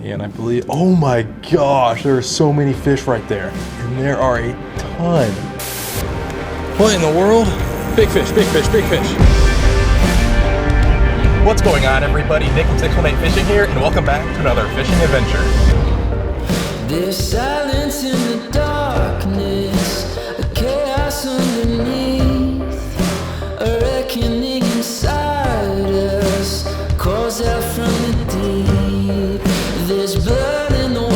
And I believe, oh my gosh, there are so many fish right there. And there are a ton. What in the world? Big fish, big fish, big fish. What's going on, everybody? Nick from 618 Fishing here, and welcome back to another fishing adventure. There's silence in the darkness, a chaos underneath, a reckoning inside us calls out from the deep. There's blood in the water.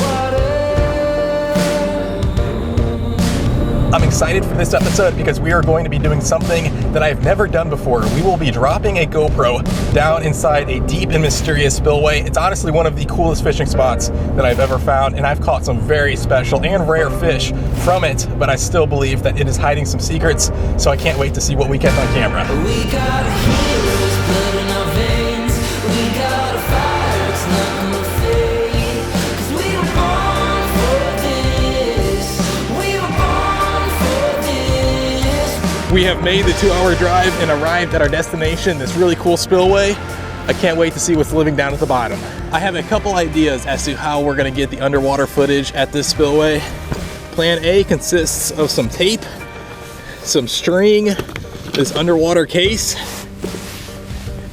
I'm excited for this episode because we are going to be doing something that I've never done before. We will be dropping a GoPro down inside a deep and mysterious spillway. It's honestly one of the coolest fishing spots that I've ever found, and I've caught some very special and rare fish from it, but I still believe that it is hiding some secrets, so I can't wait to see what we catch on camera. We got heroes, blood in our veins. We got a fire, it's not gonna fade. 'Cause we were born for this. We were born for this. We have made the 2-hour drive and arrived at our destination, this really cool spillway. I can't wait to see what's living down at the bottom. I have a couple ideas as to how we're gonna get the underwater footage at this spillway. Plan A consists of some tape, some string, this underwater case,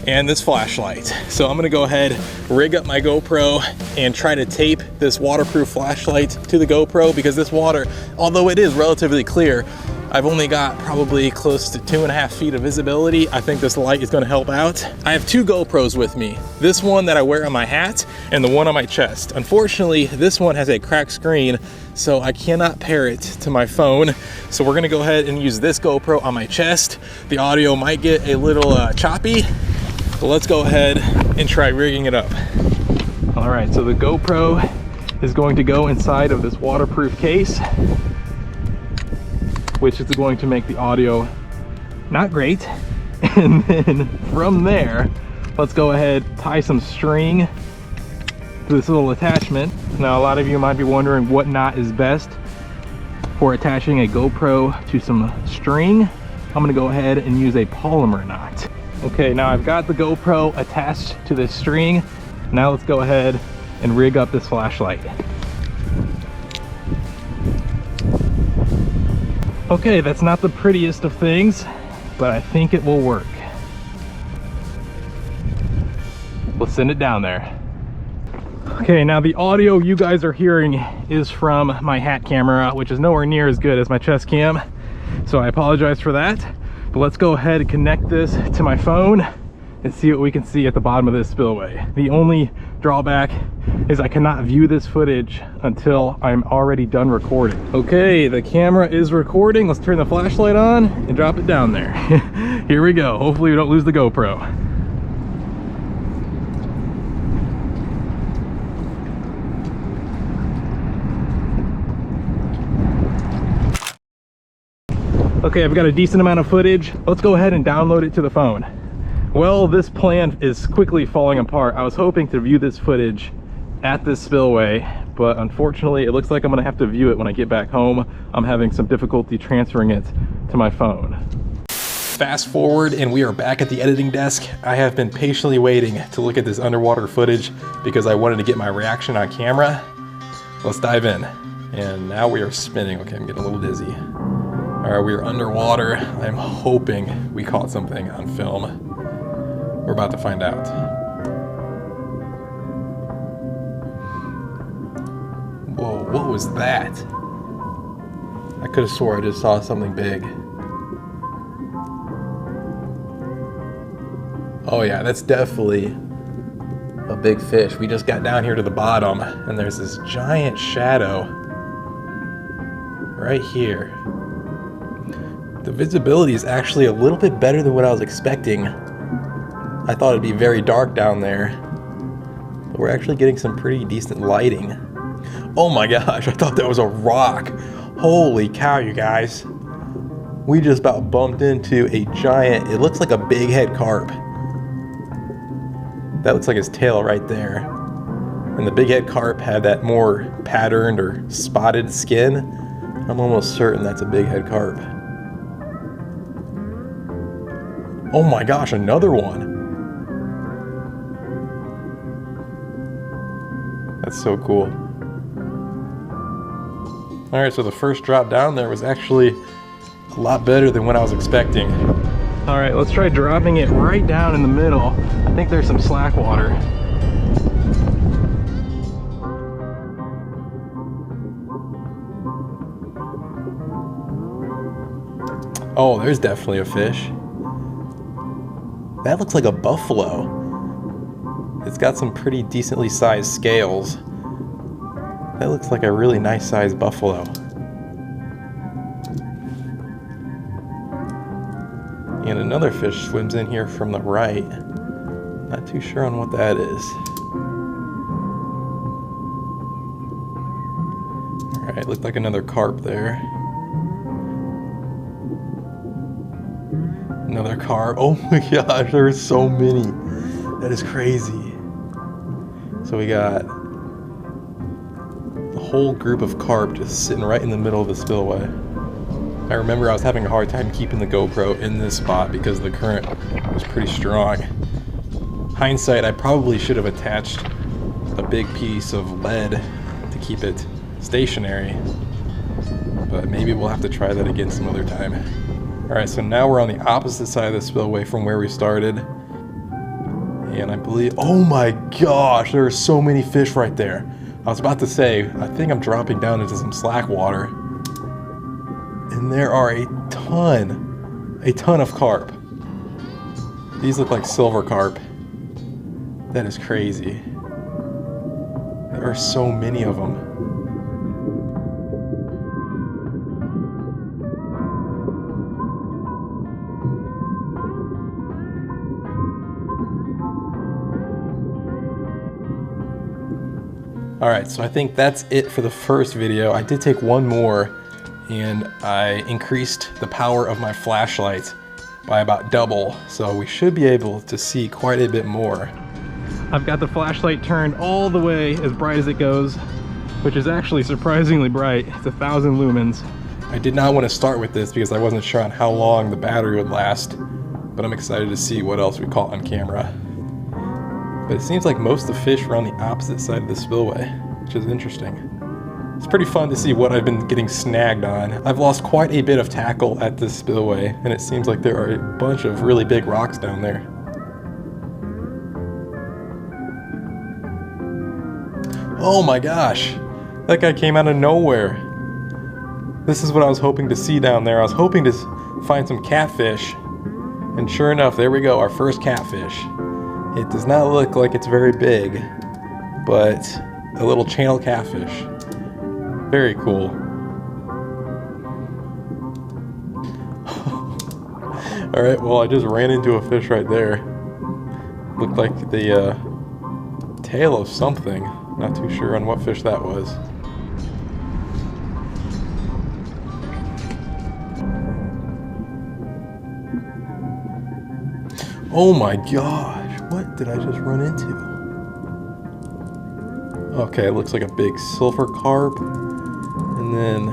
and this flashlight. So I'm gonna go ahead, rig up my GoPro and try to tape this waterproof flashlight to the GoPro, because this water, although it is relatively clear, I've only got probably close to 2.5 feet of visibility. I think this light is gonna help out. I have 2 GoPros with me. This one that I wear on my hat and the one on my chest. Unfortunately, this one has a cracked screen, so I cannot pair it to my phone. So we're gonna go ahead and use this GoPro on my chest. The audio might get a little choppy, but let's go ahead and try rigging it up. All right, so the GoPro is going to go inside of this waterproof case, which is going to make the audio not great. And then from there, let's go ahead, tie some string to this little attachment. Now, a lot of you might be wondering what knot is best for attaching a GoPro to some string. I'm gonna go ahead and use a polymer knot. Okay, now I've got the GoPro attached to this string. Now let's go ahead and rig up this flashlight. Okay, that's not the prettiest of things, but I think it will work. Let's send it down there. Okay, now the audio you guys are hearing is from my hat camera, which is nowhere near as good as my chest cam, so I apologize for that. But let's go ahead and connect this to my phone and see what we can see at the bottom of this spillway. The only drawback is I cannot view this footage until I'm already done recording. Okay, the camera is recording. Let's turn the flashlight on and drop it down there. Here we go. Hopefully we don't lose the GoPro. Okay, I've got a decent amount of footage. Let's go ahead and download it to the phone. Well, this plan is quickly falling apart. I was hoping to view this footage at this spillway, but unfortunately it looks like I'm gonna have to view it when I get back home. I'm having some difficulty transferring it to my phone. Fast forward and we are back at the editing desk. I have been patiently waiting to look at this underwater footage because I wanted to get my reaction on camera. Let's dive in. And now we are spinning. Okay, I'm getting a little dizzy. All right, we are underwater. I'm hoping we caught something on film. We're about to find out. Whoa, what was that? I could have swore I just saw something big. Oh yeah, that's definitely a big fish. We just got down here to the bottom and there's this giant shadow right here. The visibility is actually a little bit better than what I was expecting. I thought it'd be very dark down there, but we're actually getting some pretty decent lighting. Oh my gosh, I thought that was a rock. Holy cow, you guys. We just about bumped into a giant, it looks like a big head carp. That looks like his tail right there. And the big head carp had that more patterned or spotted skin. I'm almost certain that's a big head carp. Oh my gosh, another one. That's so cool. All right, so the first drop down there was actually a lot better than what I was expecting. All right, let's try dropping it right down in the middle. I think there's some slack water. Oh, there's definitely a fish. That looks like a buffalo. It's got some pretty decently sized scales. That looks like a really nice sized buffalo. And another fish swims in here from the right. Not too sure on what that is. Alright, looked like another carp there. Another carp. Oh my gosh, there's so many. That is crazy. So we got a whole group of carp just sitting right in the middle of the spillway. I remember I was having a hard time keeping the GoPro in this spot because the current was pretty strong. Hindsight, I probably should have attached a big piece of lead to keep it stationary, but maybe we'll have to try that again some other time. Alright, so now we're on the opposite side of the spillway from where we started. And I believe, oh my gosh, there are so many fish right there. I was about to say, I think I'm dropping down into some slack water. And there are a ton of carp. These look like silver carp. That is crazy. There are so many of them. Alright, so I think that's it for the first video. I did take one more and I increased the power of my flashlight by about double, so we should be able to see quite a bit more. I've got the flashlight turned all the way as bright as it goes, which is actually surprisingly bright. It's 1,000 lumens. I did not want to start with this because I wasn't sure on how long the battery would last, but I'm excited to see what else we caught on camera. But it seems like most of the fish were on the opposite side of the spillway, which is interesting. It's pretty fun to see what I've been getting snagged on. I've lost quite a bit of tackle at this spillway, and it seems like there are a bunch of really big rocks down there. Oh my gosh, that guy came out of nowhere. This is what I was hoping to see down there. I was hoping to find some catfish, and sure enough, there we go, our first catfish. It does not look like it's very big, but a little channel catfish. Very cool. Alright, well I just ran into a fish right there. Looked like the tail of something. Not too sure on what fish that was. Oh my gosh, what did I just run into? Okay, it looks like a big silver carp, and then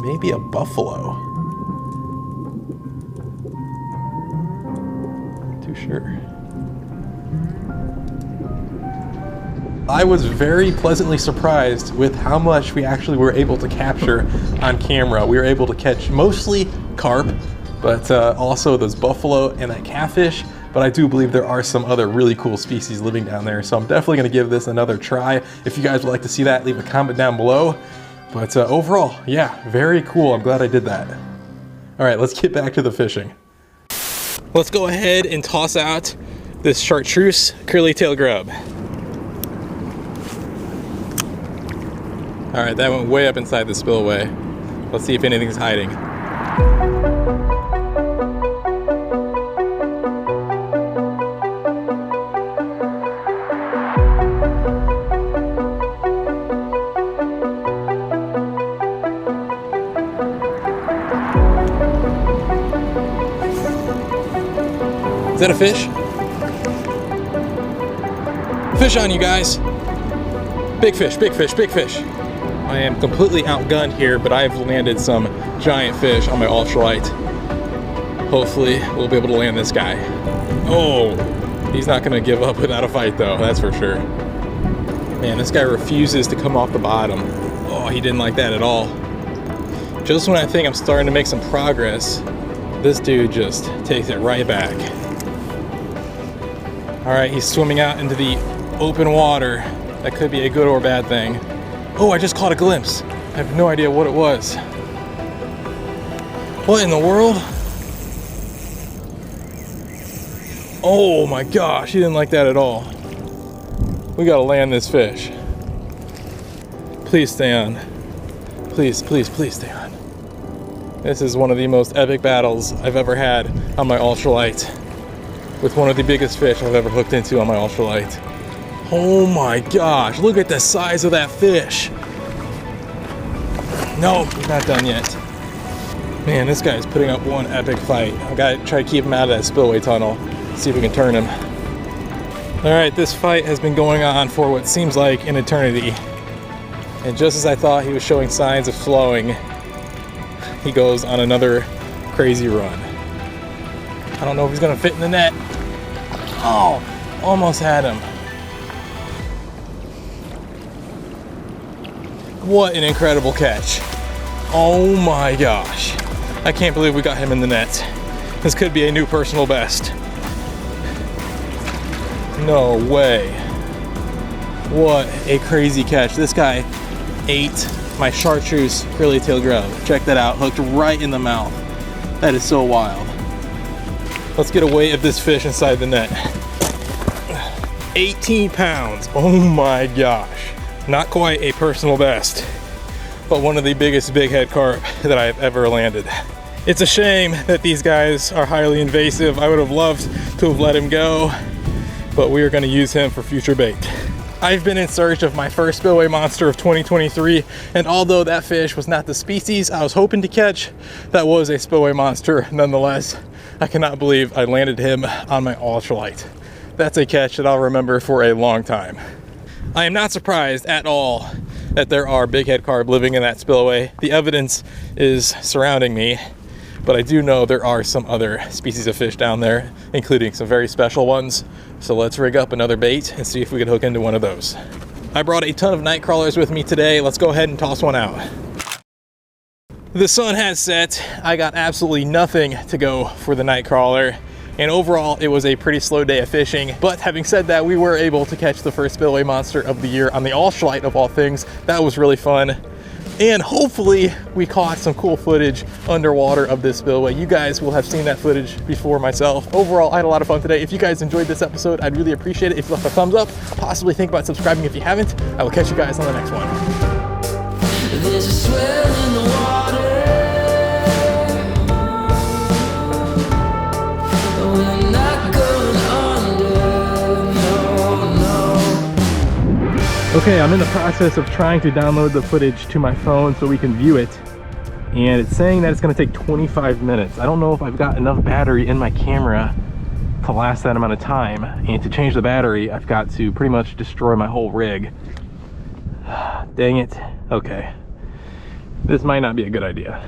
maybe a buffalo. Not too sure. I was very pleasantly surprised with how much we actually were able to capture on camera. We were able to catch mostly carp, but also those buffalo and that catfish. But I do believe there are some other really cool species living down there, so I'm definitely going to give this another try. If you guys would like to see that, leave a comment down below. But overall, yeah, very cool. I'm glad I did that. All right, let's get back to the fishing. Let's go ahead and toss out this chartreuse curly-tail grub. All right, that went way up inside the spillway. Let's see if anything's hiding. Is that a fish? Fish on, you guys. Big fish, big fish, big fish. I am completely outgunned here, but I've landed some giant fish on my ultralight. Hopefully, we'll be able to land this guy. Oh, he's not gonna give up without a fight though, that's for sure. Man, this guy refuses to come off the bottom. Oh, he didn't like that at all. Just when I think I'm starting to make some progress, this dude just takes it right back. All right, he's swimming out into the open water. That could be a good or bad thing. Oh, I just caught a glimpse. I have no idea what it was. What in the world? Oh my gosh, he didn't like that at all. We gotta land this fish. Please stay on. Please, please, please stay on. This is one of the most epic battles I've ever had on my ultralight, with one of the biggest fish I've ever hooked into on my ultralight. Oh my gosh, look at the size of that fish. No, he's not done yet. Man, this guy is putting up one epic fight. I gotta try to keep him out of that spillway tunnel, see if we can turn him. All right, this fight has been going on for what seems like an eternity. And just as I thought he was showing signs of slowing, he goes on another crazy run. I don't know if he's gonna fit in the net. Oh, almost had him. What an incredible catch. Oh my gosh. I can't believe we got him in the net. This could be a new personal best. No way. What a crazy catch. This guy ate my chartreuse curly tail grub. Check that out, hooked right in the mouth. That is so wild. Let's get a weight of this fish inside the net. 18 pounds, oh my gosh. Not quite a personal best, but one of the biggest big head carp that I've ever landed. It's a shame that these guys are highly invasive. I would have loved to have let him go, but we are gonna use him for future bait. I've been in search of my first spillway monster of 2023, and although that fish was not the species I was hoping to catch, that was a spillway monster nonetheless. I cannot believe I landed him on my ultralight. That's a catch that I'll remember for a long time. I am not surprised at all that there are big head carp living in that spillway. The evidence is surrounding me, but I do know there are some other species of fish down there, including some very special ones. So let's rig up another bait and see if we can hook into one of those. I brought a ton of night crawlers with me today. Let's go ahead and toss one out. The sun has set. I got absolutely nothing to go for the night crawler. And overall, it was a pretty slow day of fishing. But having said that, we were able to catch the first spillway monster of the year on the ultralight of all things. That was really fun. And hopefully we caught some cool footage underwater of this spillway. You guys will have seen that footage before myself. Overall, I had a lot of fun today. If you guys enjoyed this episode, I'd really appreciate it if you left a thumbs up. Possibly think about subscribing if you haven't. I will catch you guys on the next one. There's a swell in the water. We're not going under, no, no. Okay, I'm in the process of trying to download the footage to my phone so we can view it. And it's saying that it's gonna take 25 minutes. I don't know if I've got enough battery in my camera to last that amount of time. And to change the battery, I've got to pretty much destroy my whole rig. Dang it. Okay. This might not be a good idea.